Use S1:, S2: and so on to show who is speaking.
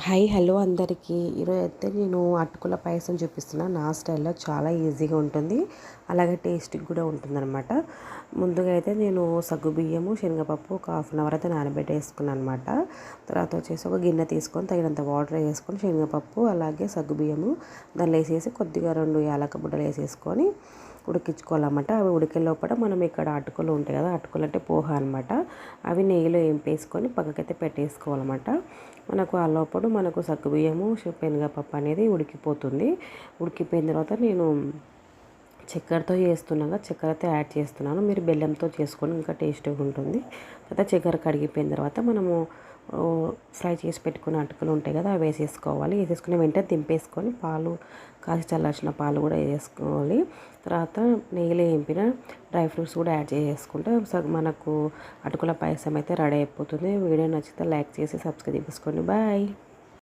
S1: Hi hello అందరికీ. ఈరోజు అయితే నేను అటుకుల పాయసం చూపిస్తున్నా. నా స్టైల్లో చాలా ఈజీగా ఉంటుంది, అలాగే టేస్టీగా కూడా ఉంటుందన్నమాట. ముందుగా అయితే నేను సగ్గుబియ్యము శనగపప్పు ఒక హాఫ్ అన్ అవర్ అయితే నానబెట్టేసుకున్నాను అనమాట. తర్వాత వచ్చేసి ఒక గిన్నె తీసుకొని తగినంత వాటర్ వేసుకొని శనగపప్పు అలాగే సగ్గుబియ్యము దానిలో వేసేసి కొద్దిగా 2 యాలక బుడ్డలు వేసేసుకొని ఉడికించుకోవాలన్నమాట. అవి ఉడికే లోపల మనం ఇక్కడ అటుకులు ఉంటాయి కదా, అటుకులు అంటే పోహ అనమాట. అవి నెయ్యిలో వేపేసుకొని పక్కకైతే పెట్టేసుకోవాలన్నమాట. మనకు ఆ లోపల మనకు సగ్గుబియ్యము శనగపప్పు అనేది ఉడికిపోతుంది. ఉడికిపోయిన తర్వాత నేను చక్కెరతో చేస్తున్నాగా చక్కెర అయితే యాడ్ చేస్తున్నాను. మీరు బెల్లంతో చేసుకొని ఇంకా టేస్టీగా ఉంటుంది. తర్వాత చక్కెర కడిగిపోయిన తర్వాత మనము ఫ్రై చేసి పెట్టుకున్న అటుకులు ఉంటాయి కదా, అవి వేసేసుకోవాలి. వేసేసుకుని వెంటనే దింపేసుకొని పాలు కాసి చల్లార్చిన పాలు కూడా వేసుకోవాలి. తర్వాత నెయ్యిలో వేపిన డ్రై ఫ్రూట్స్ కూడా యాడ్ చేసుకుంటే మనకు అటుకుల పాయసం అయితే రెడీ అయిపోతుంది. వీడియో నచ్చితే లైక్ చేసి సబ్స్క్రైబ్ చేసుకోండి. బాయ్.